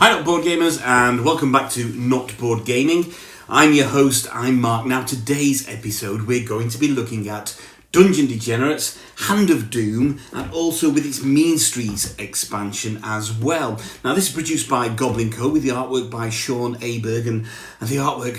Hi Not Board Gamers and welcome back to Not Board Gaming. I'm your host, I'm Mark. Now today's episode we're going to be looking at Dungeon Degenerates, Hand of Doom, and also with its Mean Streets expansion as well. Now this is produced by Goblinko with the artwork by Sean Aaberg, and the artwork,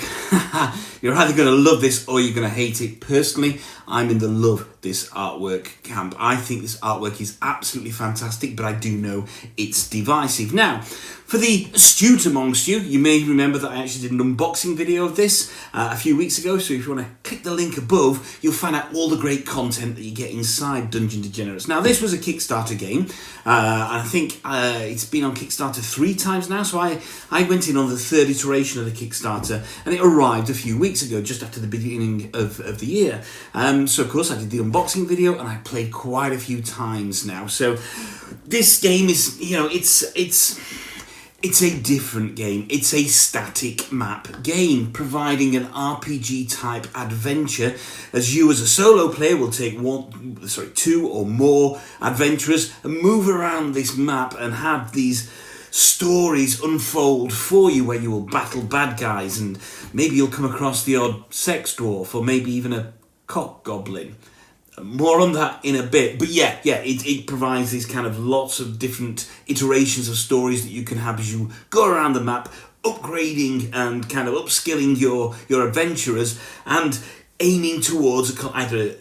you're either going to love this or you're going to hate it. Personally, I'm in the love this artwork camp. I think this artwork is absolutely fantastic, but I do know it's divisive. Now, for the astute amongst you, you may remember that I actually did an unboxing video of this a few weeks ago, so if you want to click the link above, you'll find out all the great content that you get inside Dungeon Degenerates. Now, this was a Kickstarter game, and I think it's been on Kickstarter 3 times now, so I went in on the 3rd iteration of the Kickstarter, and it arrived a few weeks ago, just after the beginning of the year. So, of course, I did the unboxing video, and I played quite a few times now. So, this game is, it's a different game. It's a static map game, providing an RPG-type adventure, as you as a solo player will take 2 or more adventurers and move around this map and have these stories unfold for you, where you will battle bad guys, and maybe you'll come across the odd sex dwarf, or maybe even a cock goblin. More on that in a bit, but it provides these kind of lots of different iterations of stories that you can have as you go around the map, upgrading and kind of upskilling your adventurers and aiming towards either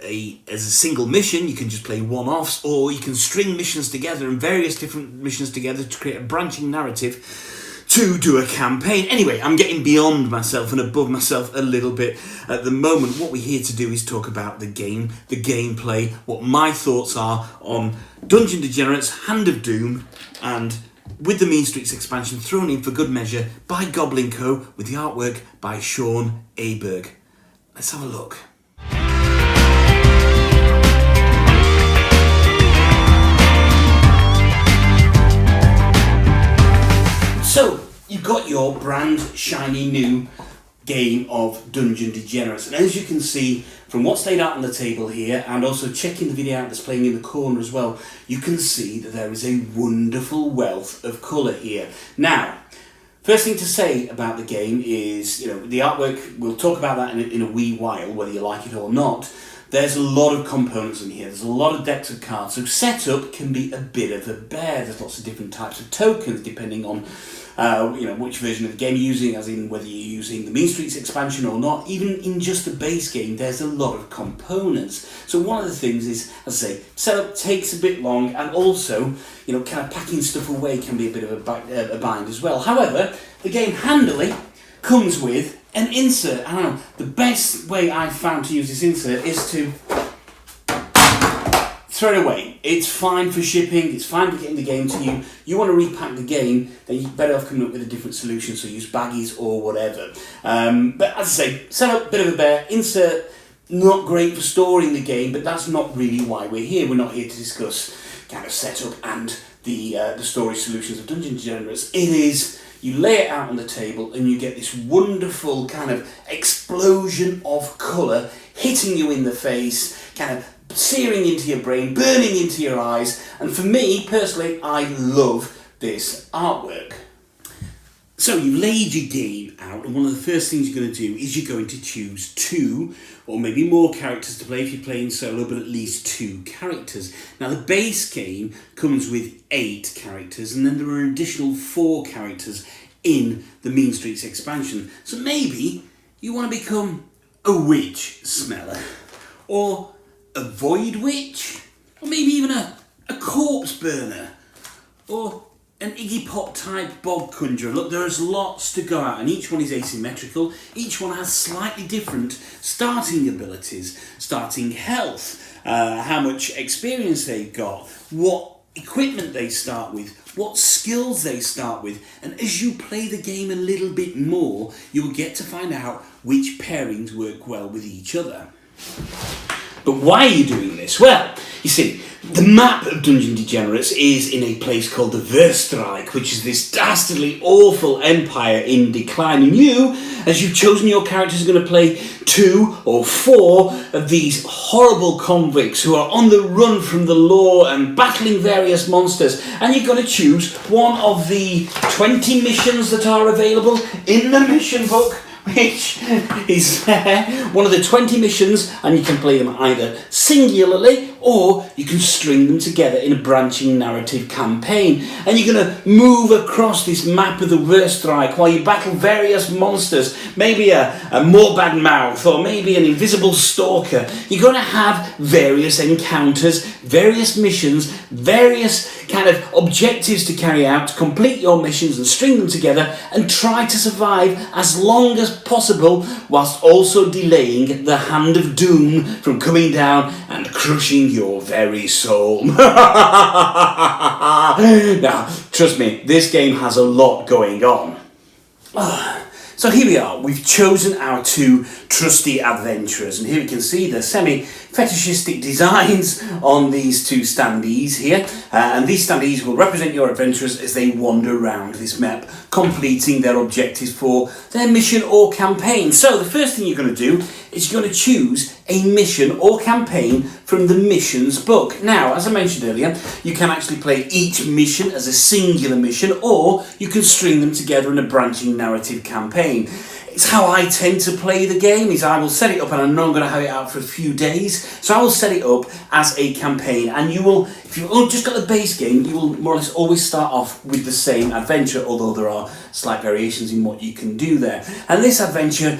as a single mission. You can just play one-offs, or you can string missions together and various different missions together to create a branching narrative to do a campaign. Anyway, I'm getting beyond myself and above myself a little bit at the moment. What we're here to do is talk about the game, the gameplay, what my thoughts are on Dungeon Degenerates, Hand of Doom, and with the Mean Streets expansion thrown in for good measure by Goblinko with the artwork by Sean Aaberg. Let's have a look. So, you've got your brand shiny new game of Dungeon Degenerates, and as you can see from what's laid out on the table here, and also checking the video out that's playing in the corner as well, you can see that there is a wonderful wealth of colour here. Now, first thing to say about the game is, the artwork, we'll talk about that in a wee while, whether you like it or not. There's a lot of components in here, there's a lot of decks of cards, so setup can be a bit of a bear. There's lots of different types of tokens depending on which version of the game you're using, as in whether you're using the Mean Streets expansion or not. Even in just the base game, there's a lot of components. So one of the things is, as I say, setup takes a bit long, and also, kind of packing stuff away can be a bit of a bind as well. However, the game handily comes with an insert. I don't know, the best way I've found to use this insert is to throw it away. It's fine for shipping, it's fine for getting the game to you. You want to repack the game, then you're better off coming up with a different solution, so use baggies or whatever. But as I say, setup, bit of a bear, insert, not great for storing the game, but that's not really why we're here. We're not here to discuss kind of setup and the story solutions of Dungeon Degenerates. It is, you lay it out on the table and you get this wonderful kind of explosion of colour hitting you in the face, kind of searing into your brain, burning into your eyes, and for me, personally, I love this artwork. So you've laid your game out, and one of the first things you're going to do is you're going to choose 2 or maybe more characters to play if you're playing solo, but at least 2 characters. Now the base game comes with 8 characters, and then there are an additional 4 characters in the Mean Streets expansion. So maybe you want to become a witch smeller, or a void witch, or maybe even a corpse burner, or an Iggy Pop type bog conjurer. Look, there's lots to go at, and each one is asymmetrical. Each one has slightly different starting abilities, starting health, how much experience they've got, what equipment they start with, what skills they start with, and as you play the game a little bit more, you will get to find out which pairings work well with each other. But why are you doing this? Well, You see, the map of Dungeon Degenerates is in a place called the Verstreich, which is this dastardly, awful empire in decline. And you, as you've chosen your characters, are going to play 2 or 4 of these horrible convicts who are on the run from the law and battling various monsters. And you're going to choose one of the 20 missions that are available in the mission book, which is one of the 20 missions, and you can play them either singularly or you can string them together in a branching narrative campaign. And you're going to move across this map of the Verstreich while you battle various monsters, maybe a more bad mouth or maybe an invisible stalker. You're going to have various encounters, various missions, various kind of objectives to carry out, to complete your missions and string them together and try to survive as long as possible, whilst also delaying the hand of doom from coming down and crushing your very soul. Now, trust me, this game has a lot going on. So here we are, we've chosen our 2 trusty adventurers, and here we can see the semi-fetishistic designs on these 2 standees here, and these standees will represent your adventurers as they wander around this map, completing their objectives for their mission or campaign. So the first thing you're going to do is you're going to choose a mission or campaign from the missions book. Now, as I mentioned earlier, you can actually play each mission as a singular mission, or you can string them together in a branching narrative campaign. It's how I tend to play the game, is I will set it up, and I know I'm going to have it out for a few days, so I will set it up as a campaign, and you will, if you've just got the base game, you will more or less always start off with the same adventure, although there are slight variations in what you can do there. And these adventures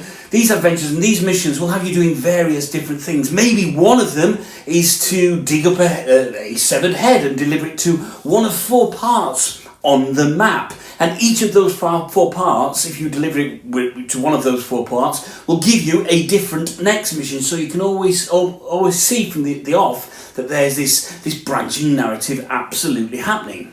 and these missions will have you doing various different things. Maybe one of them is to dig up a severed head and deliver it to one of 4 parts on the map. And each of those 4 parts, if you deliver it to one of those 4 parts, will give you a different next mission. So you can always see from the off that there's this branching narrative absolutely happening.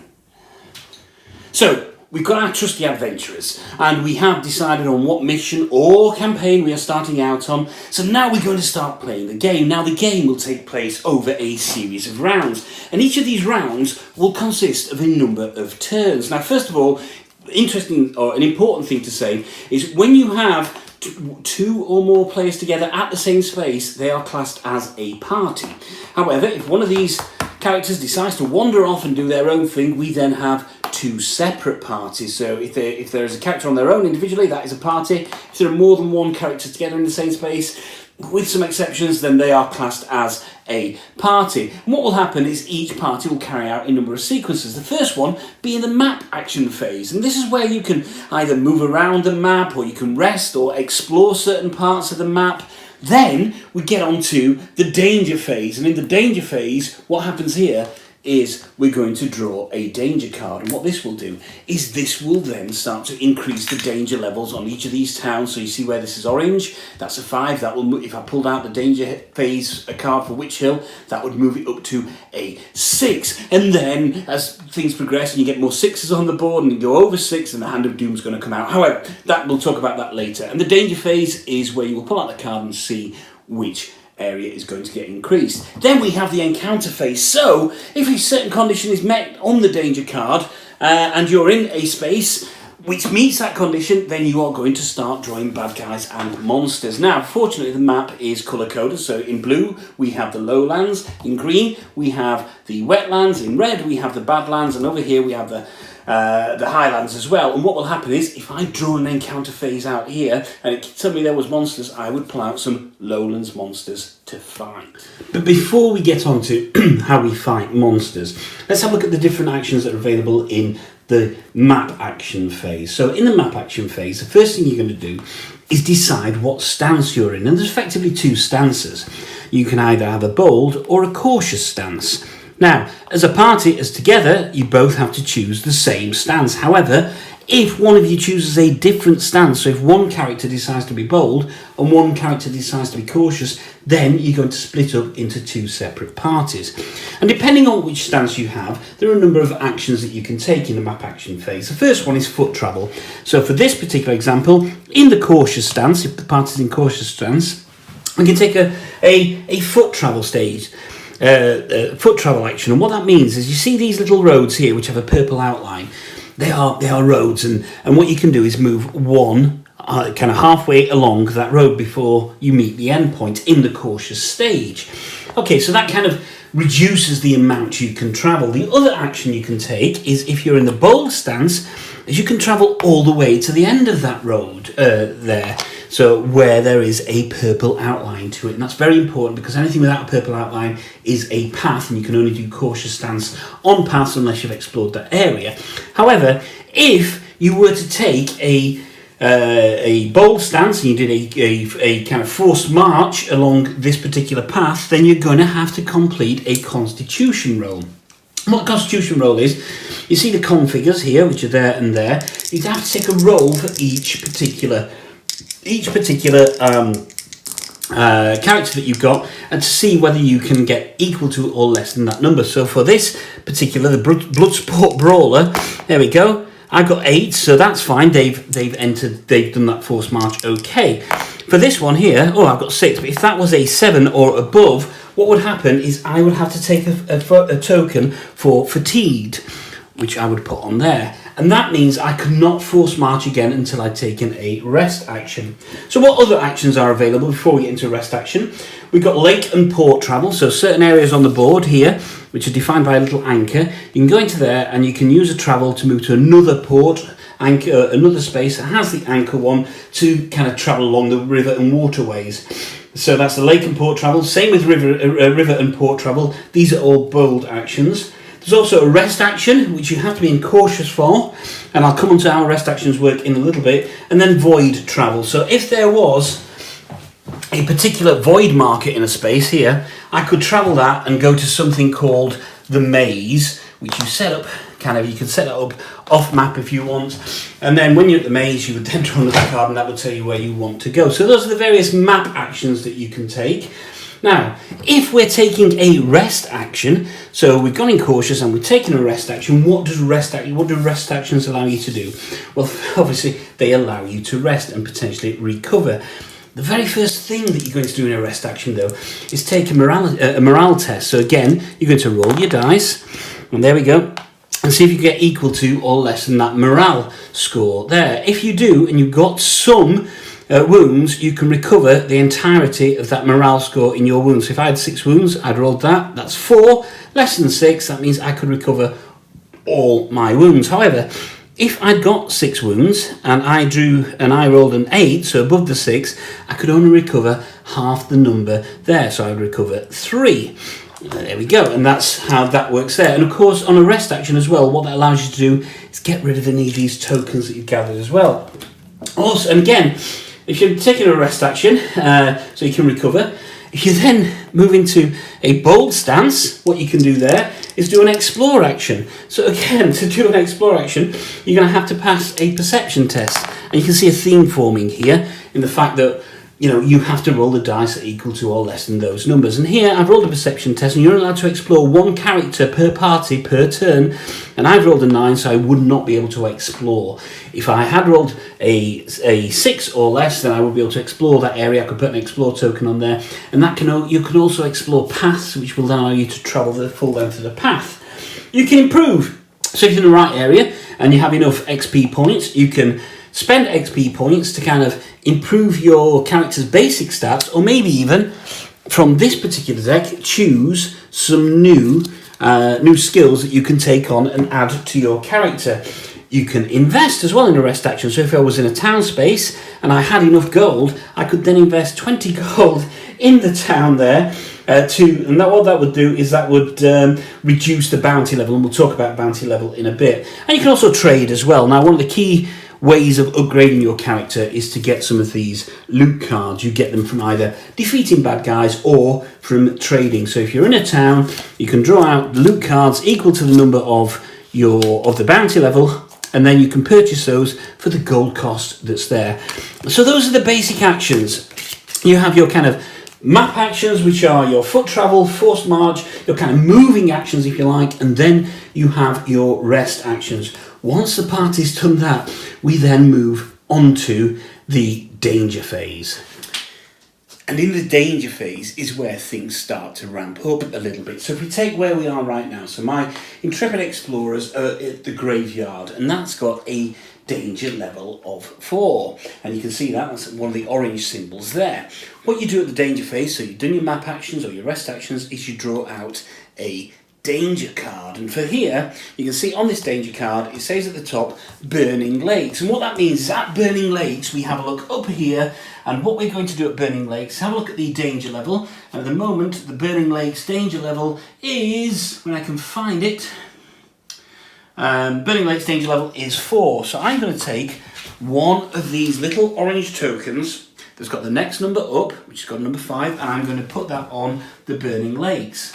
So we've got our trusty adventurers, and we have decided on what mission or campaign we are starting out on. So now we're going to start playing the game. Now the game will take place over a series of rounds, and each of these rounds will consist of a number of turns. Now, first of all, interesting or an important thing to say is when you have 2 or more players together at the same space, they are classed as a party. However, if one of these characters decides to wander off and do their own thing, we then have 2 separate parties. So if there is a character on their own individually, that is a party. If there are more than one character together in the same space, with some exceptions, then they are classed as a party. And what will happen is each party will carry out a number of sequences. The first one being the map action phase, and this is where you can either move around the map, or you can rest or explore certain parts of the map. Then we get on to the danger phase, and in the danger phase, what happens here is we're going to draw a danger card, and what this will do is this will then start to increase the danger levels on each of these towns. So you see where this is orange, that's a 5. That will, if I pulled out the danger phase a card for Witch Hill, that would move it up to a 6. And then as things progress and you get more 6s on the board and you go over 6, and the Hand of Doom is going to come out. However, that we'll talk about that later. And the danger phase is where you will pull out the card and see which area is going to get increased. Then we have the encounter phase. So if a certain condition is met on the danger card and you're in a space which meets that condition, then you are going to start drawing bad guys and monsters. Now, fortunately, the map is colour-coded. So in blue, we have the lowlands. In green, we have the wetlands. In red, we have the badlands. And over here, we have the highlands as well. And what will happen is, if I draw an encounter phase out here and it told me there was monsters, I would pull out some lowlands monsters to fight. But before we get on to how we fight monsters, let's have a look at the different actions that are available in the map action phase. So in the map action phase, the first thing you're going to do is decide what stance you're in. And there's effectively 2 stances. You can either have a bold or a cautious stance. Now, as a party, as together, you both have to choose the same stance. However, if one of you chooses a different stance, so if one character decides to be bold and one character decides to be cautious, then you're going to split up into 2 separate parties. And depending on which stance you have, there are a number of actions that you can take in the map action phase. The first one is foot travel. So for this particular example, in the cautious stance, if the party's in cautious stance, we can take a foot travel stage. foot travel action, and what that means is you see these little roads here which have a purple outline. They are roads, and what you can do is move one kind of halfway along that road before you meet the end point in the cautious stage. Okay, so that kind of reduces the amount you can travel. The other action you can take is, if you're in the bold stance, is you can travel all the way to the end of that road there. So where there is a purple outline to it, and that's very important because anything without a purple outline is a path, and you can only do cautious stance on paths unless you've explored that area. However, if you were to take a bold stance and you did a kind of forced march along this particular path, then you're going to have to complete a constitution roll. What a constitution roll is, you see the con figures here, which are there and there. You have to take a roll for each particular character that you've got, and to see whether you can get equal to or less than that number. So for this particular, the Bloodsport Brawler, there we go. I got 8, so that's fine. They've done that forced march. Okay. For this one here, I've got 6. But if that was a 7 or above, what would happen is I would have to take a token for fatigued, which I would put on there. And that means I could not force march again until I'd taken a rest action. So what other actions are available before we get into rest action? We've got lake and port travel. So certain areas on the board here, which are defined by a little anchor, you can go into there and you can use a travel to move to another port, anchor, another space that has the anchor one, to kind of travel along the river and waterways. So that's the lake and port travel. Same with river and port travel. These are all bold actions. There's also a rest action, which you have to be incautious for, and I'll come on to how rest actions work in a little bit, and then void travel. So if there was a particular void marker in a space here, I could travel that and go to something called the maze, which you set up, you can set it up off map if you want, and then when you're at the maze, you would then draw another card and that would tell you where you want to go. So those are the various map actions that you can take. Now, if we're taking a rest action, so we've gone incautious and we're taking a rest action, what do rest actions allow you to do? Well, obviously, they allow you to rest and potentially recover. The very first thing that you're going to do in a rest action, though, is take a morale test. So again, you're going to roll your dice, and there we go, and see if you get equal to or less than that morale score there. If you do, and you've got some wounds, you can recover the entirety of that morale score in your wounds. So if I had 6 wounds, I'd rolled that. That's 4. Less than 6, that means I could recover all my wounds. However, if I'd got 6 wounds and I rolled an 8, so above the 6, I could only recover half the number there. So I would recover 3. There we go, and that's how that works there. And of course, on a rest action as well, what that allows you to do is get rid of any of these tokens that you've gathered as well. Also, and again, if you're taking a rest action, so you can recover, if you then move into a bold stance, what you can do there is do an explore action. So again, to do an explore action, you're going to have to pass a perception test. And you can see a theme forming here in the fact that, you have to roll the dice that equal to or less than those numbers. And here, I've rolled a perception test, and you're allowed to explore 1 character per party per turn. And I've rolled a 9, so I would not be able to explore. If I had rolled a 6 or less, then I would be able to explore that area. I could put an explore token on there. And you can also explore paths, which will then allow you to travel the full length of the path. You can improve. So if you're in the right area and you have enough XP points, you can spend XP points to kind of improve your character's basic stats, or maybe even from this particular deck choose some new skills that you can take on and add to your character. You can invest as well in a rest action. So if I was in a town space and I had enough gold, I could then invest 20 gold in the town there. What that would do is that would reduce the bounty level, and we'll talk about bounty level in a bit. And you can also trade as well. Now, one of the key ways of upgrading your character is to get some of these loot cards. You get them from either defeating bad guys or from trading. So if you're in a town, you can draw out loot cards equal to the number of the bounty level, and then you can purchase those for the gold cost that's there. So those are the basic actions. You have your kind of map actions, which are your foot travel, forced march, your kind of moving actions if you like, and then you have your rest actions. Once the party's done that, we then move on to the danger phase. And in the danger phase is where things start to ramp up a little bit. So if we take where we are right now, so my intrepid explorers are at the graveyard, and that's got a danger level of 4. And you can see that's one of the orange symbols there. What you do at the danger phase, so you've done your map actions or your rest actions, is you draw out a danger card. And for here, you can see on this danger card, it says at the top, Burning Lakes. And what that means is at Burning Lakes, we have a look up here, and what we're going to do at Burning Lakes, have a look at the danger level. And at the moment, the Burning Lakes danger level is, when I can find it, Burning Lakes danger level is 4. So I'm going to take one of these little orange tokens that's got the next number up, which has got number 5, and I'm going to put that on the Burning Lakes.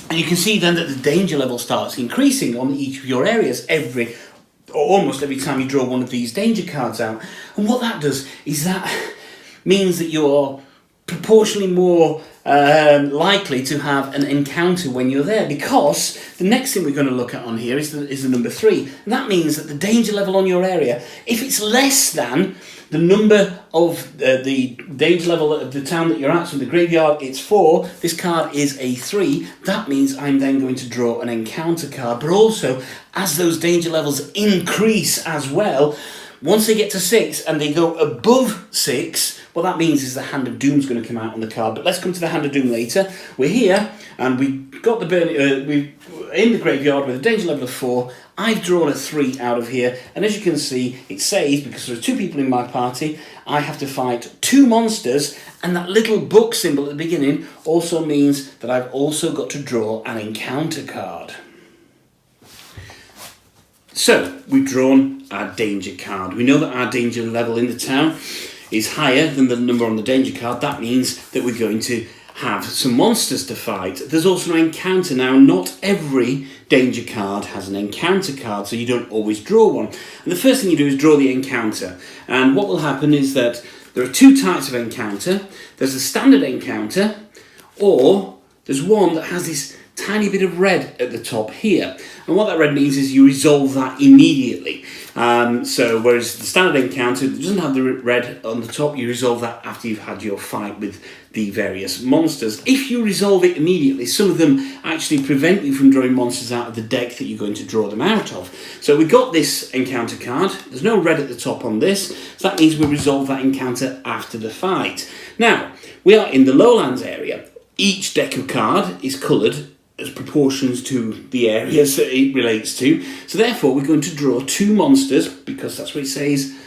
And you can see then that the danger level starts increasing on each of your areas almost every time you draw one of these danger cards out. And what that does is that means that you're proportionally more likely to have an encounter when you're there, because the next thing we're going to look at on here is the number 3. And that means that the danger level on your area, if it's less than the number of the danger level of the town that you're at, so in the graveyard it's 4, this card is a 3, that means I'm then going to draw an encounter card. But also, as those danger levels increase as well, once they get to 6 and they go above 6, what that means is the Hand of Doom is going to come out on the card. But let's come to the Hand of Doom later. We're here, and we've got we're in the graveyard with a danger level of 4. I've drawn a 3 out of here, and as you can see, it says, because there are 2 people in my party, I have to fight 2 monsters, and that little book symbol at the beginning also means that I've also got to draw an encounter card. So, we've drawn our danger card. We know that our danger level in the town is higher than the number on the danger card. That means that we're going to have some monsters to fight. There's also an encounter now. Not every danger card has an encounter card, so you don't always draw one. And the first thing you do is draw the encounter. And what will happen is that there are 2 types of encounter. There's a standard encounter, or there's one that has this tiny bit of red at the top here. And what that red means is you resolve that immediately. So whereas the standard encounter that doesn't have the red on the top, you resolve that after you've had your fight with the various monsters. If you resolve it immediately, some of them actually prevent you from drawing monsters out of the deck that you're going to draw them out of. So we've got this encounter card. There's no red at the top on this, so that means we resolve that encounter after the fight. Now, we are in the lowlands area. Each deck of card is coloured as proportions to the areas that it relates to. So therefore we're going to draw 2 monsters, because that's what it says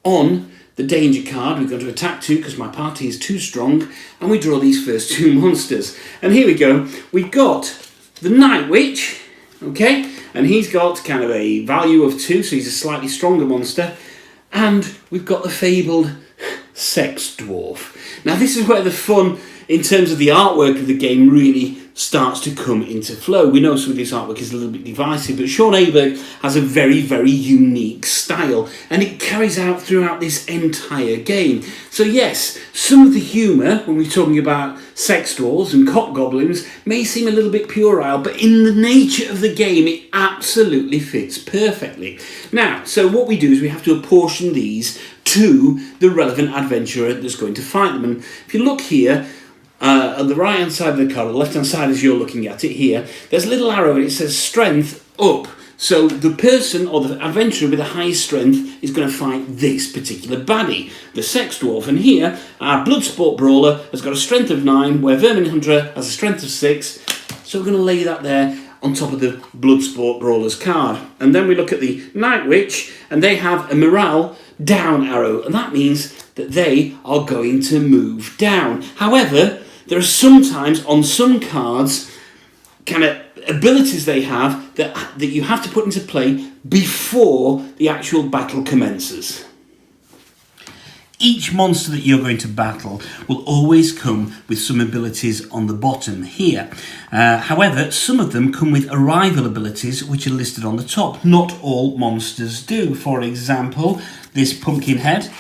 on the danger card. We're going to attack 2 because my party is too strong, and we draw these first 2 monsters. And here we go. We've got the Night Witch, okay, and he's got kind of a value of 2, so he's a slightly stronger monster. And we've got the fabled Sex Dwarf. Now this is where the fun in terms of the artwork of the game really starts to come into flow. We know some of this artwork is a little bit divisive, but Sean Aaberg has a very, very unique style, and it carries out throughout this entire game. So yes, some of the humour, when we're talking about sex dwarves and cock goblins, may seem a little bit puerile, but in the nature of the game, it absolutely fits perfectly. Now, so what we do is we have to apportion these to the relevant adventurer that's going to fight them. And if you look here, on the right hand side of the card, the left hand side as you're looking at it here, there's a little arrow and it says strength up. So the person or the adventurer with the highest strength is going to fight this particular baddie, the Sex Dwarf. And here, our Bloodsport Brawler has got a strength of 9, where Vermin Hunter has a strength of 6. So we're going to lay that there on top of the Bloodsport Brawler's card. And then we look at the Night Witch, and they have a morale down arrow, and that means that they are going to move down. However, there are sometimes on some cards kind of abilities they have that you have to put into play before the actual battle commences. Each monster that you're going to battle will always come with some abilities on the bottom here. However, some of them come with arrival abilities which are listed on the top. Not all monsters do. For example, this Pumpkinhead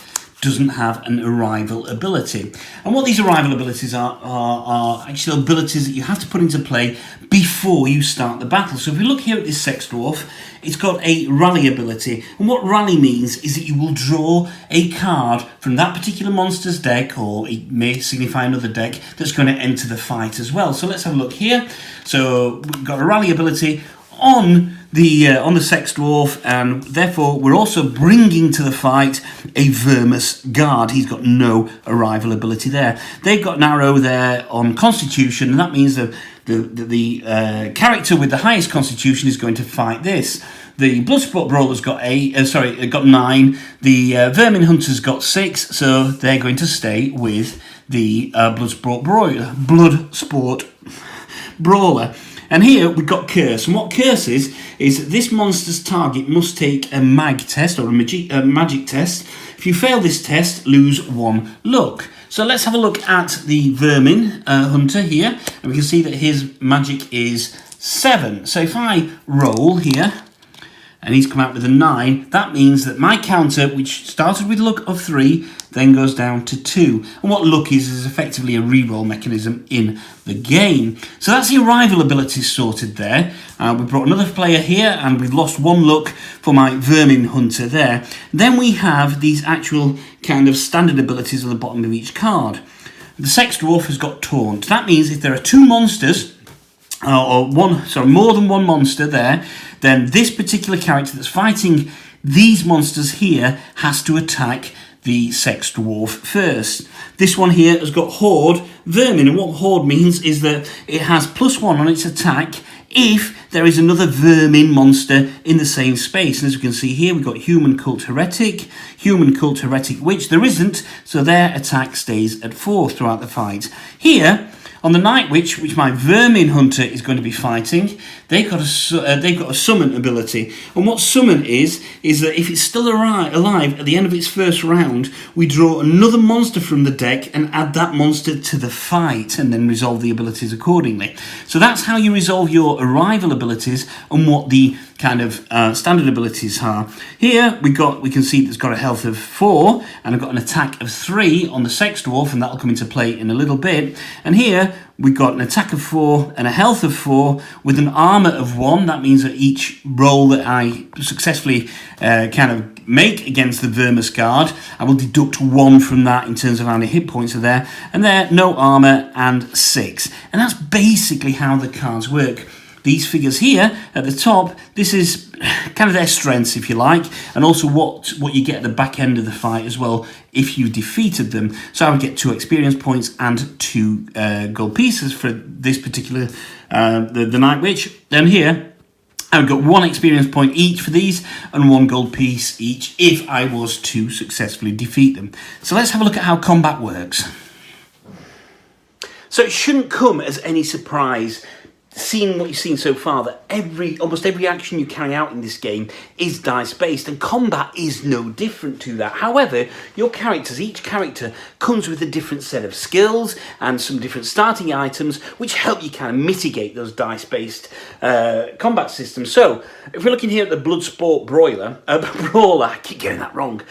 doesn't have an arrival ability. And what these arrival abilities are actually abilities that you have to put into play before you start the battle. So if we look here at this Sex Dwarf, it's got a rally ability, and what rally means is that you will draw a card from that particular monster's deck, or it may signify another deck that's going to enter the fight as well. So let's have a look here. So we've got a rally ability on the Sex Dwarf, and therefore we're also bringing to the fight a Vermis Guard. He's got no arrival ability there. They've got an arrow there on Constitution, and that means that the character with the highest Constitution is going to fight this. The Bloodsport Brawler's got got 9. The Vermin Hunter's got 6, so they're going to stay with the Bloodsport Brawler. And here we've got Curse, and what Curse is this monster's target must take a mag test, or a magic test. If you fail this test, lose 1 luck. So let's have a look at the Vermin Hunter here, and we can see that his magic is 7. So if I roll here, and he's come out with a 9, that means that my counter, which started with luck of 3, then goes down to 2. And what luck is effectively a reroll mechanism in the game. So that's the arrival abilities sorted there. We brought another player here, and we've lost 1 luck for my Vermin Hunter there. Then we have these actual kind of standard abilities on the bottom of each card. The Sex Dwarf has got Taunt. That means if there are 2 monsters, more than 1 monster there, then this particular character that's fighting these monsters here has to attack the Sex Dwarf first. This one here has got Horde Vermin, and what Horde means is that it has +1 on its attack if there is another Vermin monster in the same space. And as we can see here, we've got Human Cult Heretic, Human Cult Heretic Witch. There isn't, so their attack stays at 4 throughout the fight. Here, on the Night Witch, which my Vermin Hunter is going to be fighting, they've got a summon ability. And what summon is that if it's still alive at the end of its first round, we draw another monster from the deck and add that monster to the fight, and then resolve the abilities accordingly. So that's how you resolve your arrival abilities and what the kind of standard abilities are. Here we can see that it's got a health of 4, and I've got an attack of 3 on the Sex Dwarf, and that'll come into play in a little bit. And here we've got an attack of 4 and a health of 4 with an armor of 1. That means that each roll that I successfully kind of make against the Vermis Guard, I will deduct 1 from that in terms of how many hit points are there. And there, no armor and 6. And that's basically how the cards work. These figures here at the top, this is kind of their strengths, if you like, and also what you get at the back end of the fight as well if you defeated them. So I would get 2 experience points and 2 gold pieces for this particular, the Night Witch. Then here, I've got 1 experience point each for these and 1 gold piece each if I was to successfully defeat them. So let's have a look at how combat works. So it shouldn't come as any surprise, seeing what you've seen so far, that almost every action you carry out in this game is dice-based, and combat is no different to that. However, each character comes with a different set of skills and some different starting items which help you kind of mitigate those dice-based combat systems. So, if we're looking here at the Bloodsport Brawler, I keep getting that wrong,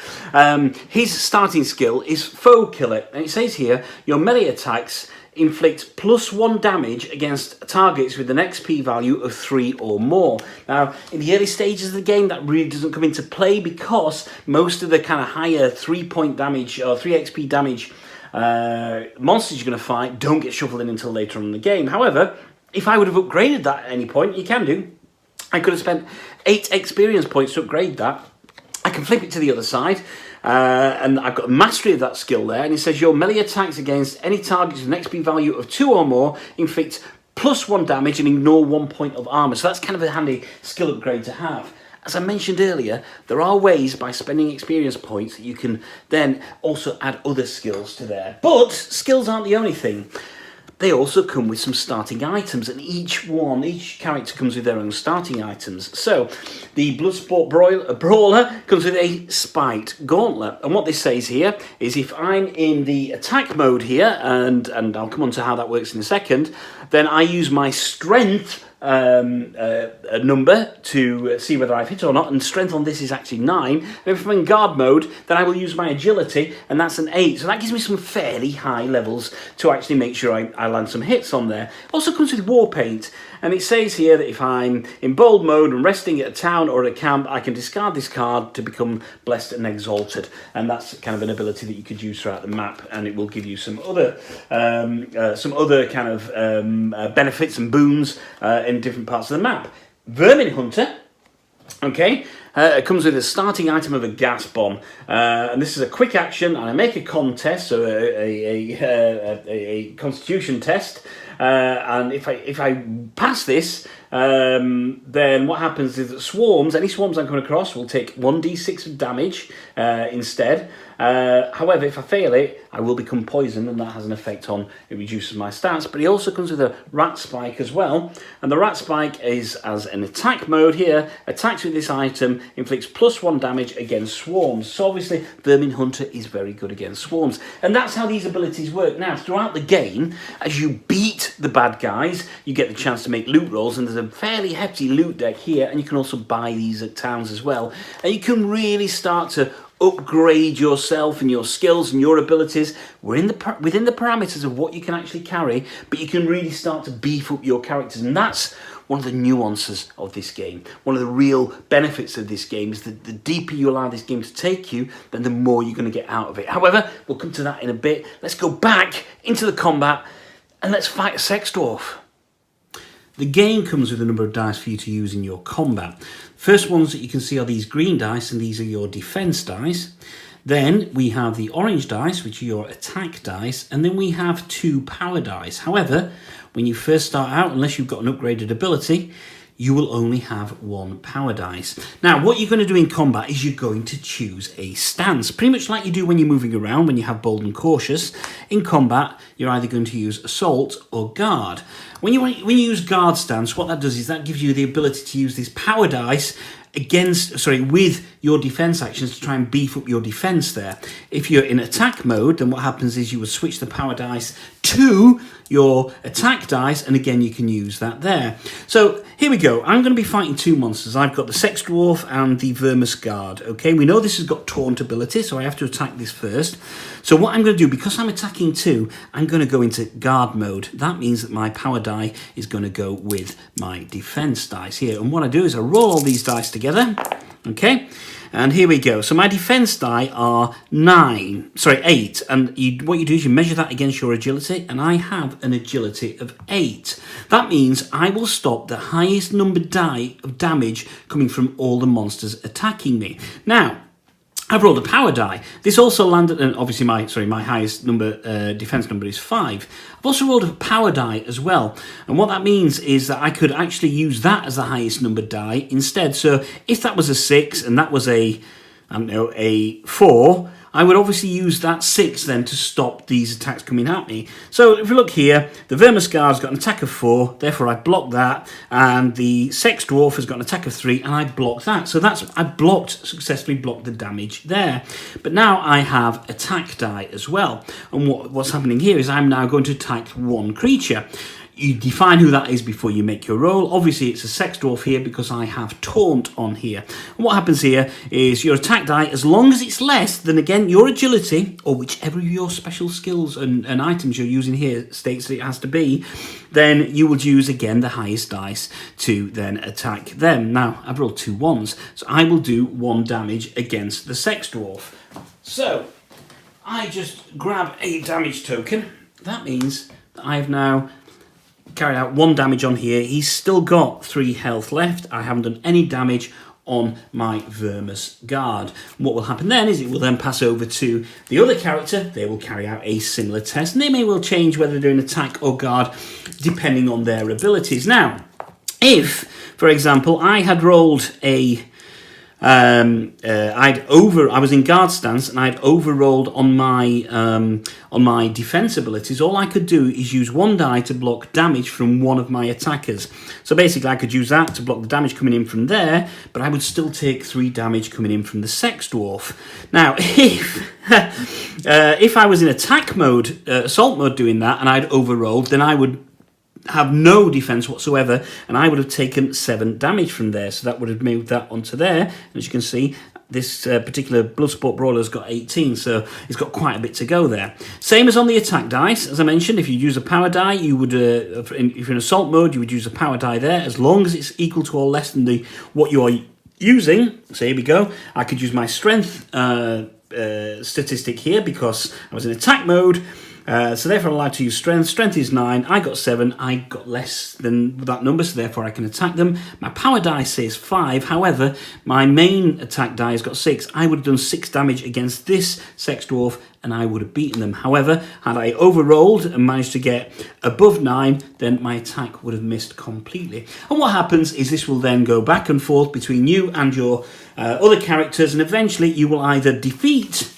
his starting skill is Foe Killer, and it says here, your melee attacks inflict +1 damage against targets with an XP value of 3 or more. Now, in the early stages of the game, that really doesn't come into play because most of the kind of higher 3-point damage or 3 XP damage monsters you're going to fight don't get shuffled in until later on in the game. However, if I would have upgraded that at any point, you can do. I could have spent 8 experience points to upgrade that. I can flip it to the other side. And I've got mastery of that skill there, and it says your melee attacks against any targets with an XP value of 2 or more inflict +1 damage and ignore 1 point of armor. So that's kind of a handy skill upgrade to have. As I mentioned earlier, there are ways by spending experience points that you can then also add other skills to there. But skills aren't the only thing. They also come with some starting items, and each character comes with their own starting items. So, the Bloodsport Brawler comes with a Spiked Gauntlet, and what this says here is if I'm in the attack mode here, and I'll come on to how that works in a second, then I use my Strength a number to see whether I've hit or not, and strength on this is actually 9. And if I'm in guard mode, then I will use my agility, and that's an 8. So that gives me some fairly high levels to actually make sure I land some hits on there. Also comes with war paint, and it says here that if I'm in bold mode and resting at a town or at a camp, I can discard this card to become blessed and exalted, and that's kind of an ability that you could use throughout the map, and it will give you some other kind of benefits and boons in different parts of the map. Vermin Hunter, okay, it comes with a starting item of a gas bomb, and this is a quick action, and I make a contest, so a constitution test, and if I pass this, then what happens is that swarms, any swarms I come across, will take 1d6 of damage instead. However, if I fail it, I will become poisoned, and that has an effect on, it reduces my stats. But it also comes with a rat spike as well, and the rat spike is as an attack mode here, attacks with this item, inflicts +1 damage against swarms. So obviously Vermin Hunter is very good against swarms, and that's how these abilities work. Now throughout the game, as you beat the bad guys, you get the chance to make loot rolls, and there's a fairly hefty loot deck here, and you can also buy these at towns as well, and you can really start to upgrade yourself and your skills and your abilities within the parameters of what you can actually carry, but you can really start to beef up your characters, and that's one of the nuances of this game. One of the real benefits of this game is that the deeper you allow this game to take you, then the more you're going to get out of it. However, we'll come to that in a bit. Let's go back into the combat and let's fight a sex dwarf. The game comes with a number of dice for you to use in your combat. First ones that you can see are these green dice, and these are your defense dice. Then we have the orange dice, which are your attack dice, and then we have 2 power dice. However, when you first start out, unless you've got an upgraded ability, you will only have 1 power dice. Now, what you're going to do in combat is you're going to choose a stance. Pretty much like you do when you're moving around, when you have bold and cautious. In combat, you're either going to use assault or guard. When you use guard stance, what that does is that gives you the ability to use this power dice with your defense actions to try and beef up your defense there. If you're in attack mode, then what happens is you will switch the power dice to your attack dice, and again you can use that there. So here we go. I'm going to be fighting 2 monsters. I've got the Sex Dwarf and the Vermis Guard. Okay, we know this has got taunt ability, so I have to attack this first. So what I'm going to do, because I'm attacking 2, I'm going to go into guard mode. That means that my power die is going to go with my defense dice here. And what I do is I roll all these dice together. Okay, and here we go. So my defense die are 8, and what you do is you measure that against your agility, and I have an agility of 8. That means I will stop the highest numbered die of damage coming from all the monsters attacking me. Now, I've rolled a power die. This also landed, and obviously my highest number defense number is 5. I've also rolled a power die as well, and what that means is that I could actually use that as the highest numbered die instead. So if that was a 6 and that was a 4, I would obviously use that 6 then to stop these attacks coming at me. So if we look here, the Vermis Guard's got an attack of 4, therefore I block that, and the Sex Dwarf has got an attack of 3, and I block that. So I successfully blocked the damage there. But now I have attack die as well, and what's happening here is I'm now going to attack 1 creature. You define who that is before you make your roll. Obviously, it's a Sex Dwarf here because I have Taunt on here. And what happens here is your attack die, as long as it's less than, again, your agility, or whichever of your special skills and items you're using here states that it has to be, then you would use, again, the highest dice to then attack them. Now, I've rolled 2 1s, so I will do 1 damage against the Sex Dwarf. So, I just grab a damage token. That means that I've now carried out 1 damage on here. He's still got 3 health left. I haven't done any damage on my Vermis Guard. What will happen then is it will then pass over to the other character. They will carry out a similar test, and they may well change whether they're doing attack or guard depending on their abilities. Now, if, for example, I had rolled a I was in guard stance and I'd overrolled on my defense abilities. All I could do is use 1 die to block damage from one of my attackers. So basically I could use that to block the damage coming in from there, but I would still take 3 damage coming in from the Sex Dwarf. Now, if I was in attack mode, assault mode doing that, and I'd overrolled, then I would have no defense whatsoever, and I would have taken 7 damage from there. So that would have moved that onto there. And as you can see, this particular Bloodsport Brawler's got 18, so it's got quite a bit to go there. Same as on the attack dice. As I mentioned, if you use a power die, you would, if you're in assault mode, you would use a power die there, as long as it's equal to or less than what you are using. So here we go. I could use my strength statistic here because I was in attack mode. So therefore I'm allowed to use strength. Strength is 9, I got 7, I got less than that number, so therefore I can attack them. My power die says 5, however, my main attack die has got 6. I would have done 6 damage against this Sex Dwarf, and I would have beaten them. However, had I overrolled and managed to get above 9, then my attack would have missed completely. And what happens is this will then go back and forth between you and your other characters, and eventually you will either defeat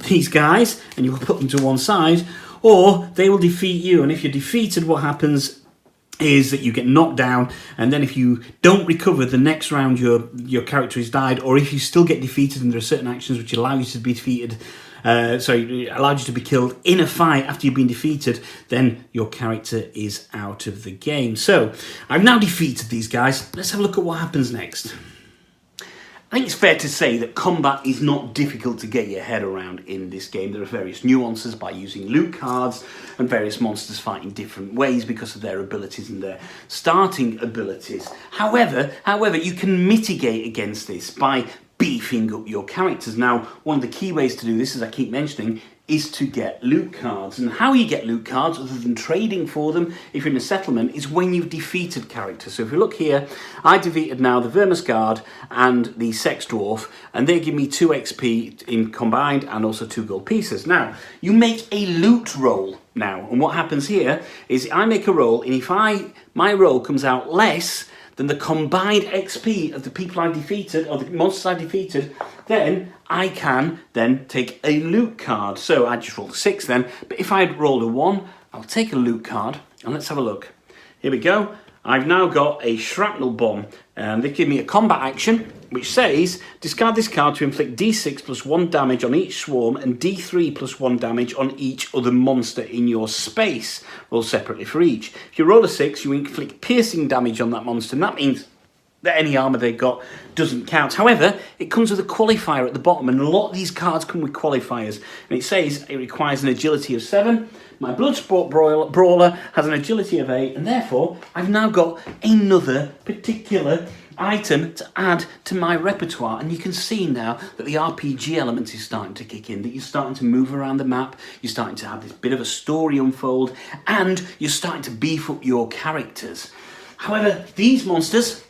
these guys, and you will put them to one side, or they will defeat you. And if you're defeated, what happens is that you get knocked down, and then if you don't recover the next round, your character has died, or if you still get defeated and there are certain actions which allow you to be defeated, allowed you to be killed in a fight after you've been defeated, then your character is out of the game. So I've now defeated these guys. Let's have a look at what happens next. I think it's fair to say that combat is not difficult to get your head around in this game. There are various nuances by using loot cards, and various monsters fight in different ways because of their abilities and their starting abilities. However, you can mitigate against this by beefing up your characters. Now, one of the key ways to do this, as I keep mentioning, is to get loot cards. And how you get loot cards, other than trading for them if you're in a settlement, is when you've defeated characters. So if you look here, I defeated now the Vermis Guard and the Sex Dwarf, and they give me 2 XP in combined and also 2 gold pieces. Now, you make a loot roll now, and what happens here is I make a roll, and if my roll comes out less than the combined XP of the people I defeated, or the monsters I defeated, then I can then take a loot card. So I just rolled a 6 then, but if I had rolled a 1, I'll take a loot card, and let's have a look. Here we go. I've now got a Shrapnel Bomb, and they give me a combat action, which says, discard this card to inflict D6 plus 1 damage on each swarm, and D3 plus 1 damage on each other monster in your space. Roll separately for each. If you roll a 6, you inflict piercing damage on that monster, and that means that any armor they've got doesn't count. However, it comes with a qualifier at the bottom, and a lot of these cards come with qualifiers, and it says it requires an agility of 7. My Bloodsport Brawler has an agility of 8, and therefore I've now got another particular item to add to my repertoire. And you can see now that the RPG element is starting to kick in, that you're starting to move around the map, you're starting to have this bit of a story unfold, and you're starting to beef up your characters. However, these monsters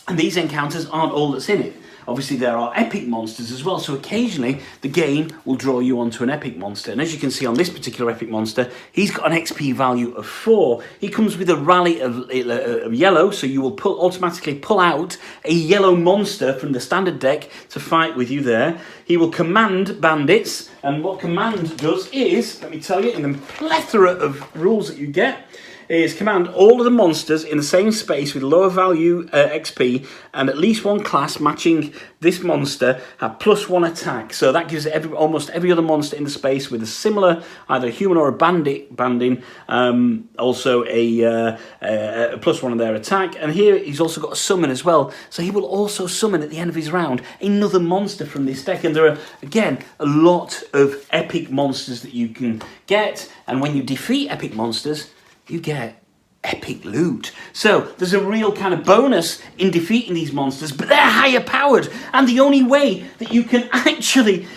and these encounters aren't all that's in it. Obviously, there are epic monsters as well, so occasionally the game will draw you onto an epic monster. And as you can see on this particular epic monster, he's got an XP value of 4. He comes with a rally of yellow, so you will automatically pull out a yellow monster from the standard deck to fight with you there. He will command bandits, and what command does is, let me tell you, in the plethora of rules that you get, is command all of the monsters in the same space with lower value XP, and at least one class matching this monster have +1 attack. So that gives almost every other monster in the space with a similar, either a human or a bandit banding, also a +1 of their attack. And here he's also got a summon as well. So he will also summon at the end of his round another monster from this deck. And there are, again, a lot of epic monsters that you can get. And when you defeat epic monsters, you get epic loot. So there's a real kind of bonus in defeating these monsters, but they're higher powered, and the only way that you can actually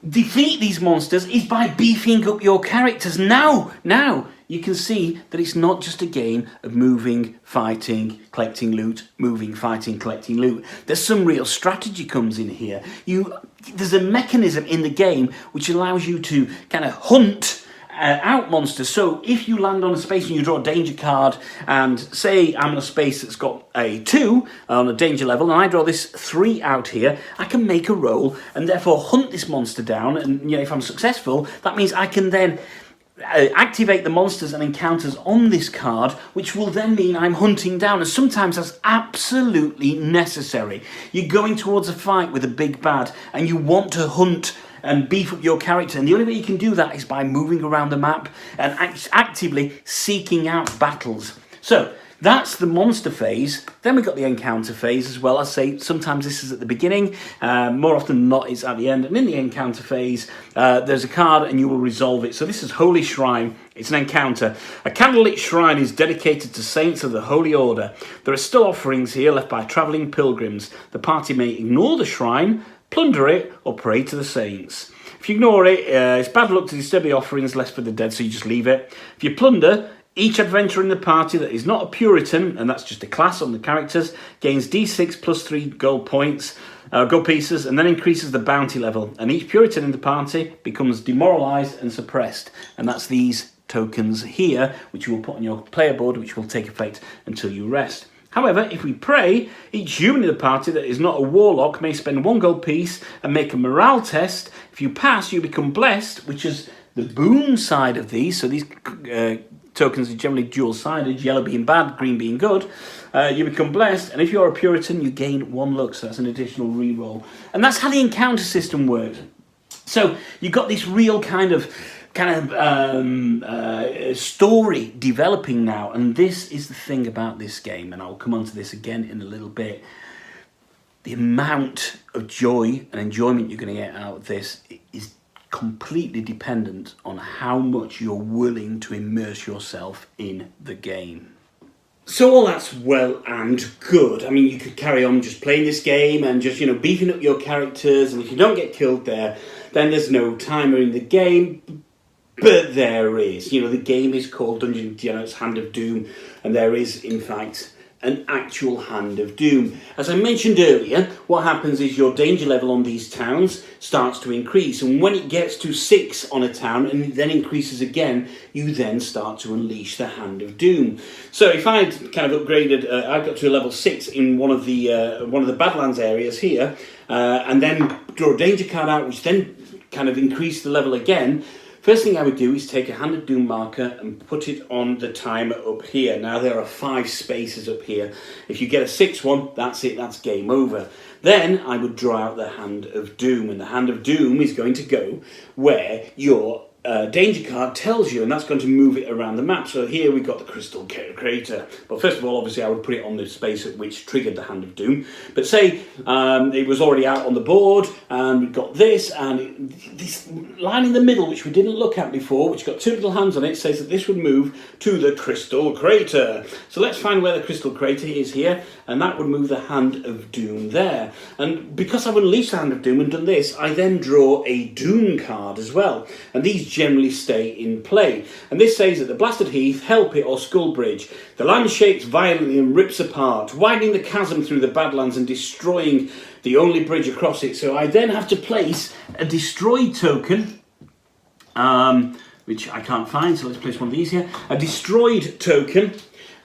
defeat these monsters is by beefing up your characters. Now you can see that it's not just a game of moving, fighting, collecting loot, moving, fighting, collecting loot. There's some real strategy comes in here. There's a mechanism in the game which allows you to kind of hunt out monsters. So if you land on a space and you draw a danger card, and say I'm on a space that's got a 2 on a danger level, and I draw this 3 out here, I can make a roll and therefore hunt this monster down. And if I'm successful, that means I can then activate the monsters and encounters on this card, which will then mean I'm hunting down, and sometimes that's absolutely necessary. You're going towards a fight with a big bad and you want to hunt and beef up your character, and the only way you can do that is by moving around the map and actively seeking out battles. So that's the monster phase. Then we've got the encounter phase as well. I say sometimes this is at the beginning, more often than not it's at the end. And in the encounter phase, there's a card and you will resolve it. So this is Holy Shrine. It's an encounter. A candlelit shrine is dedicated to saints of the Holy Order. There are still offerings here left by travelling pilgrims. The party may ignore the shrine, plunder it, or pray to the saints. If you ignore it, it's bad luck to disturb the offerings left for the dead, so you just leave it. If you plunder, each adventurer in the party that is not a Puritan, and that's just a class on the characters, gains D6 plus 3 gold pieces, and then increases the bounty level. And each Puritan in the party becomes demoralised and suppressed. And that's these tokens here, which you will put on your player board, which will take effect until you rest. However, if we pray, each human in the party that is not a warlock may spend 1 gold piece and make a morale test. If you pass, you become blessed, which is the boon side of these. So these tokens are generally dual-sided, yellow being bad, green being good. You become blessed, and if you're a Puritan, you gain 1 luck, so that's an additional reroll. And that's how the encounter system works. So you've got this real kind of story developing now, and this is the thing about this game, and I'll come on to this again in a little bit. The amount of joy and enjoyment you're going to get out of this is completely dependent on how much you're willing to immerse yourself in the game. So all that's well and good. I mean, you could carry on just playing this game and just, beefing up your characters, and if you don't get killed there, then there's no timer in the game. But there is. The game is called Dungeon Degenerates Hand of Doom, and there is, in fact, an actual Hand of Doom. As I mentioned earlier, what happens is your danger level on these towns starts to increase, and when it gets to 6 on a town and it then increases again, you then start to unleash the Hand of Doom. So if I'd kind of upgraded, I got to a level 6 in one of the Badlands areas here, and then draw a danger card out, which then kind of increased the level again. First thing I would do is take a Hand of Doom marker and put it on the timer up here. Now there are 5 spaces up here. If you get a 6th one, that's it, that's game over. Then I would draw out the Hand of Doom, and the Hand of Doom is going to go where your danger card tells you, and that's going to move it around the map. So here we've got the Crystal Crater. But first of all, obviously, I would put it on the space at which triggered the Hand of Doom. But say it was already out on the board, and we've got this, and this line in the middle, which we didn't look at before, which got 2 little hands on it, says that this would move to the Crystal Crater. So let's find where the Crystal Crater is here, and that would move the Hand of Doom there. And because I've unleashed the Hand of Doom and done this, I then draw a Doom card as well. And these generally stay in play. And this says that the Blasted Heath, Hell Pit or Skull Bridge, the land shakes violently and rips apart, widening the chasm through the Badlands and destroying the only bridge across it. So I then have to place a destroyed token, which I can't find, so let's place one of these here. A destroyed token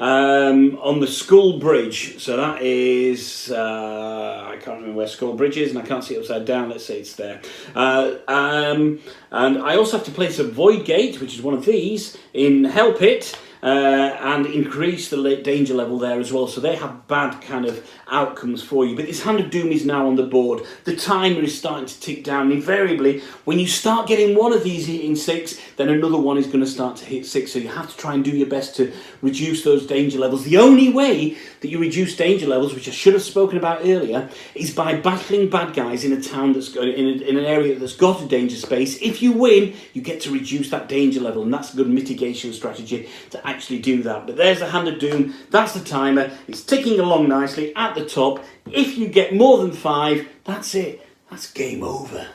on the Skull Bridge. So that is, I can't remember where Skull Bridge is, and I can't see it upside down. Let's say it's there. And I also have to place a Void Gate, which is one of these, in Hell Pit, and increase the danger level there as well. So they have bad kind of outcomes for you. But this Hand of Doom is now on the board. The timer is starting to tick down. Invariably, when you start getting one of these hitting 6, then another one is going to start to hit 6. So you have to try and do your best to reduce those danger levels. The only way that you reduce danger levels, which I should have spoken about earlier, is by battling bad guys in a town that's got, in an area that's got a danger space. If you win, you get to reduce that danger level, and that's a good mitigation strategy to actually do that. But there's the Hand of Doom. That's the timer. It's ticking along nicely at the top. If you get more than 5, that's it. That's game over.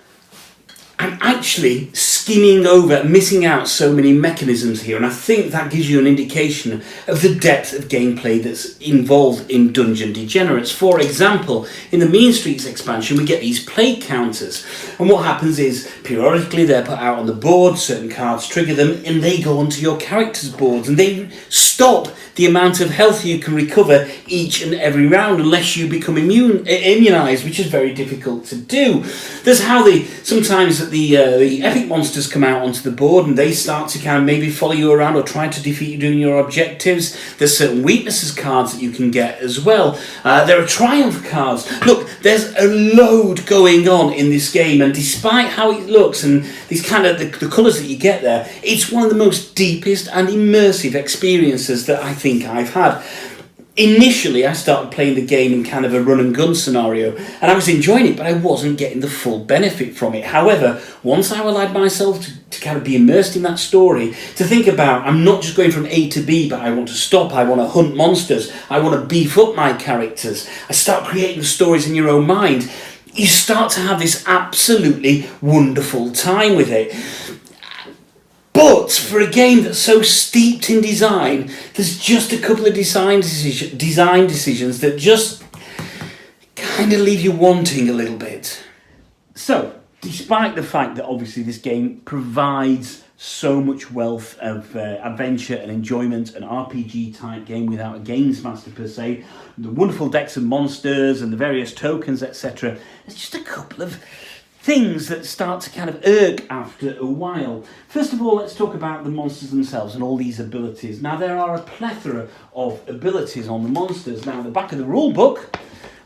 I'm actually skimming over, missing out so many mechanisms here, and I think that gives you an indication of the depth of gameplay that's involved in Dungeon Degenerates. For example, in the Mean Streets expansion, we get these plague counters, and what happens is, periodically they're put out on the board, certain cards trigger them, and they go onto your characters' boards, and they stop the amount of health you can recover each and every round unless you become immunised, which is very difficult to do. There's how sometimes the epic monster monsters come out onto the board and they start to kind of maybe follow you around or try to defeat you doing your objectives. There's certain weaknesses cards that you can get as well. There are triumph cards. Look, there's a load going on in this game, and despite how it looks and these kind of the colours that you get there, it's one of the most deepest and immersive experiences that I think I've had. Initially, I started playing the game in kind of a run and gun scenario, and I was enjoying it, but I wasn't getting the full benefit from it. However, once I allowed myself to kind of be immersed in that story, to think about, I'm not just going from A to B, but I want to stop, I want to hunt monsters, I want to beef up my characters. I start creating stories in your own mind. You start to have this absolutely wonderful time with it. But for a game that's so steeped in design, there's just a couple of design decisions that just kind of leave you wanting a little bit. So, despite the fact that obviously this game provides so much wealth of adventure and enjoyment, an RPG type game without a games master per se, the wonderful decks of monsters and the various tokens, etc., there's just a couple of things that start to kind of irk after a while. First of all, let's talk about the monsters themselves and all these abilities. Now, there are a plethora of abilities on the monsters. Now, at the back of the rule book,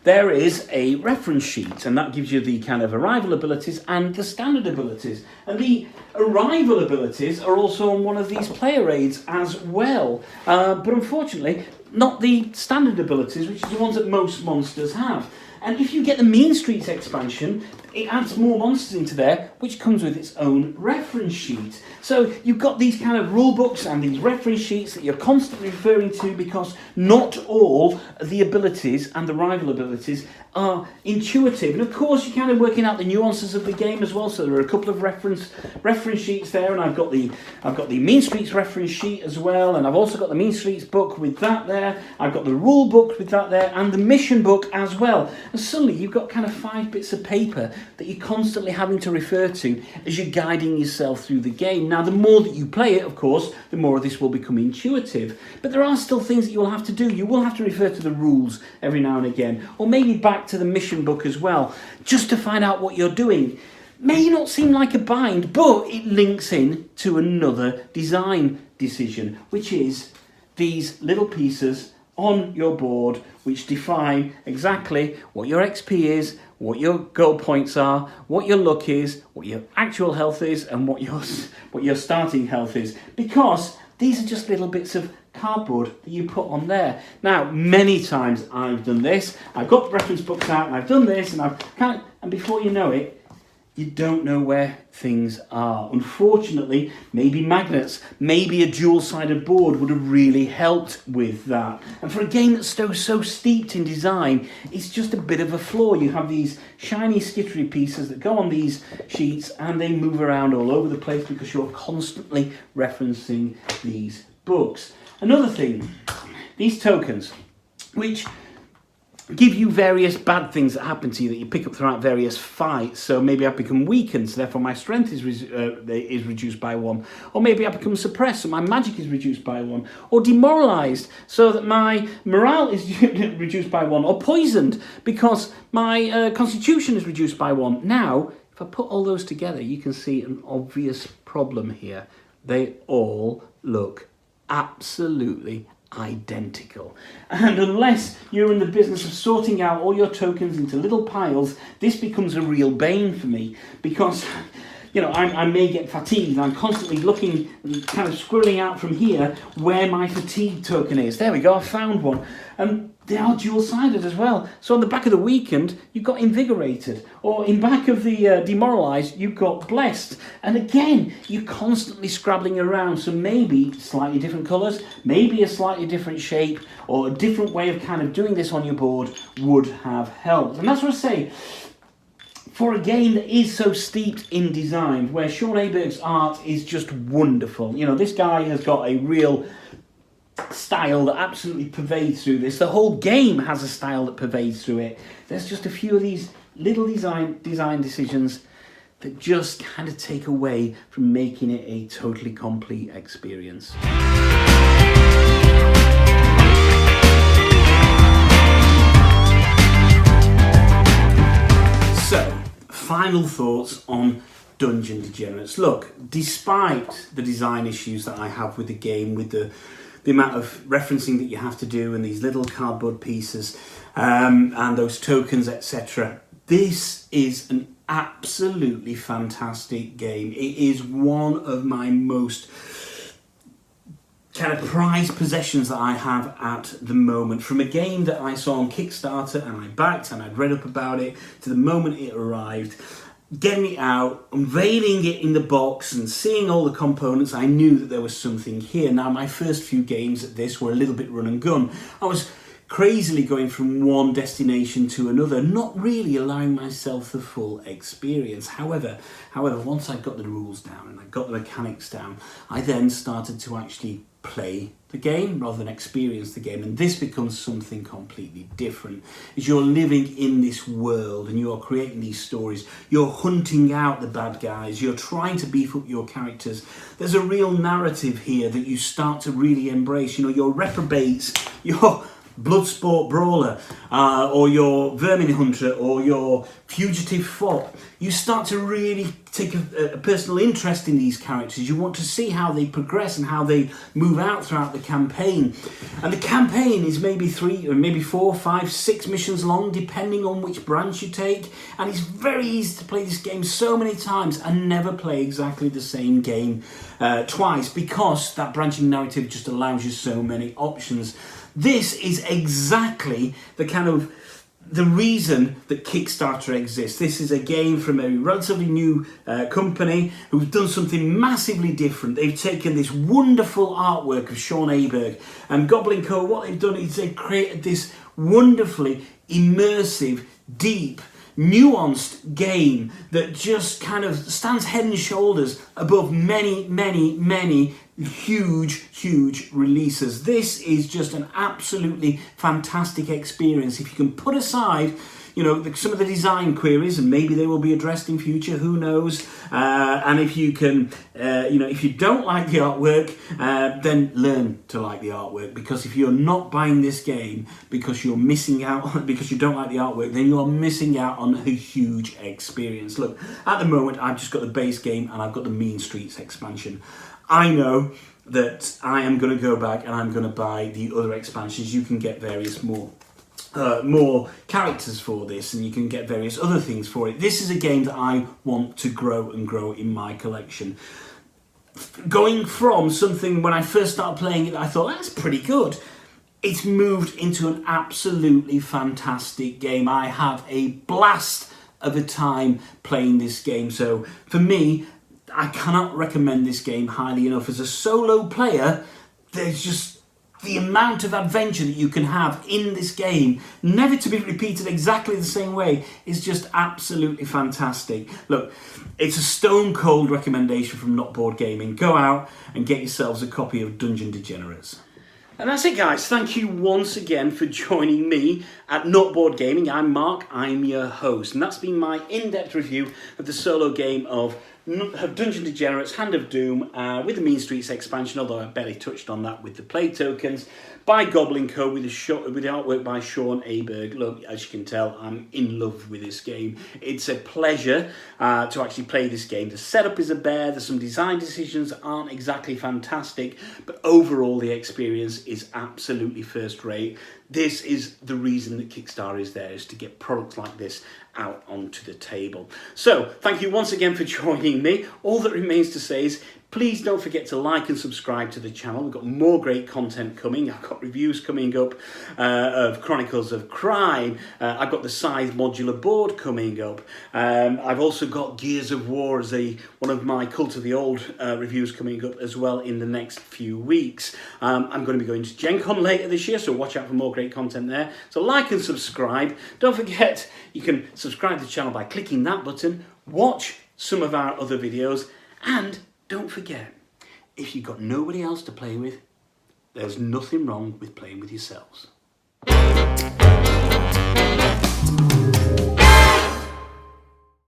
there is a reference sheet, and that gives you the kind of arrival abilities and the standard abilities. And the arrival abilities are also on one of these player aids as well. But unfortunately, not the standard abilities, which is the ones that most monsters have. And if you get the Mean Streets expansion, it adds more monsters into there, which comes with its own reference sheet. So you've got these kind of rule books and these reference sheets that you're constantly referring to, because not all the abilities and the rival abilities are intuitive. And of course, you're kind of working out the nuances of the game as well. So there are a couple of reference sheets there, and I've got the Mean Streets reference sheet as well, and I've also got the Mean Streets book with that there. I've got the rule book with that there, and the mission book as well. And suddenly you've got kind of 5 bits of paper that you're constantly having to refer to as you're guiding yourself through the game. Now, the more that you play it, of course, the more of this will become intuitive. But there are still things that you will have to do. You will have to refer to the rules every now and again, or maybe back to the mission book as well, just to find out what you're doing. May not seem like a bind, but it links in to another design decision, which is these little pieces on your board which define exactly what your XP is, what your goal points are, what your luck is, what your actual health is, and what your starting health is, because these are just little bits of cardboard that you put on there. Now, many times I've done this. I've got reference books out and I've done this, and before you know it, you don't know where things are. Unfortunately, maybe magnets, maybe a dual-sided board would have really helped with that. And for a game that's so steeped in design, it's just a bit of a flaw. You have these shiny, skittery pieces that go on these sheets, and they move around all over the place because you're constantly referencing these books. Another thing, these tokens, which give you various bad things that happen to you that you pick up throughout various fights. So maybe I become weakened, so therefore my strength is reduced by 1. Or maybe I become suppressed, so my magic is reduced by 1. Or demoralised, so that my morale is reduced by 1. Or poisoned, because my constitution is reduced by 1. Now, if I put all those together, you can see an obvious problem here. They all look absolutely identical. And unless you're in the business of sorting out all your tokens into little piles, this becomes a real bane for me, because I may get fatigued. I'm constantly looking and kind of squirreling out from here where my fatigue token is. There we go, I found one. And they are dual-sided as well. So on the back of the weakened, you've got invigorated. Or in back of the demoralised, you've got blessed. And again, you're constantly scrabbling around. So maybe slightly different colours, maybe a slightly different shape, or a different way of kind of doing this on your board would have helped. And that's what I say. For a game that is so steeped in design, where Sean Aaberg's art is just wonderful. This guy has got a real style that absolutely pervades through this. The whole game has a style that pervades through it. There's just a few of these little design decisions that just kind of take away from making it a totally complete experience. So, final thoughts on Dungeon Degenerates. Look, despite the design issues that I have with the game, with the amount of referencing that you have to do and these little cardboard pieces and those tokens, etc., this is an absolutely fantastic game. It is one of my most kind of prized possessions that I have at the moment. From a game that I saw on Kickstarter and I backed and I'd read up about it, to the moment it arrived, getting it out, unveiling it in the box and seeing all the components, I knew that there was something here. Now, my first few games at this were a little bit run and gun. I was crazily going from one destination to another, not really allowing myself the full experience. However, once I got the rules down and I got the mechanics down, I then started to actually play the game rather than experience the game, and this becomes something completely different. As you're living in this world and you're creating these stories, you're hunting out the bad guys, you're trying to beef up your characters. There's a real narrative here that you start to really embrace. You know, your reprobates, your Bloodsport Brawler, or your Vermin Hunter, or your Fugitive Fop. You start to really take a personal interest in these characters. You want to see how they progress and how they move out throughout the campaign. And the campaign is maybe 3 or maybe 4, 5, 6 missions long, depending on which branch you take. And it's very easy to play this game so many times and never play exactly the same game twice, because that branching narrative just allows you so many options. This is exactly the reason that Kickstarter exists. This is a game from a relatively new company who've done something massively different. They've taken this wonderful artwork of Sean Aaberg and Goblinko. What they've done is they've created this wonderfully immersive, deep, nuanced game that just kind of stands head and shoulders above many huge releases. This is just an absolutely fantastic experience. If you can put aside, you know, some of the design queries, and maybe they will be addressed in future, who knows, and if you can, if you don't like the artwork, then learn to like the artwork, because if you're not buying this game because you're missing out, because you don't like the artwork, then you're missing out on a huge experience. Look, at the moment I've just got the base game and I've got the Mean Streets expansion. I know that I am going to go back and I'm going to buy the other expansions. You can get various more characters for this, and you can get various other things for it. This is a game that I want to grow and grow in my collection. Going from something, when I first started playing it, I thought, that's pretty good. It's moved into an absolutely fantastic game. I have a blast of a time playing this game. So for me, I cannot recommend this game highly enough. As a solo player, there's just the amount of adventure that you can have in this game, never to be repeated exactly the same way, is just absolutely fantastic. Look, it's a stone cold recommendation from Not Board Gaming. Go out and get yourselves a copy of Dungeon Degenerates. And that's it, guys. Thank you once again for joining me at Not Board Gaming. I'm Mark, I'm your host, and that's been my in-depth review of the solo game of Dungeon Degenerates, Hand of Doom, with the Mean Streets expansion, although I barely touched on that, with the play tokens, by Goblinko, with the artwork by Sean Aaberg. Look, as you can tell, I'm in love with this game. It's a pleasure to actually play this game. The setup is a bear, there's some design decisions that aren't exactly fantastic, but overall the experience is absolutely first rate. This is the reason that Kickstarter is there, is to get products like this out onto the table. So, thank you once again for joining me. All that remains to say is, please don't forget to like and subscribe to the channel. We've got more great content coming. I've got reviews coming up of Chronicles of Crime. I've got the Scythe modular board coming up. I've also got Gears of War as one of my Cult of the Old reviews coming up as well in the next few weeks. I'm going to be going to Gen Con later this year, so watch out for more great content there. So like and subscribe. Don't forget, you can subscribe to the channel by clicking that button. Watch some of our other videos, and don't forget, if you've got nobody else to play with, there's nothing wrong with playing with yourselves.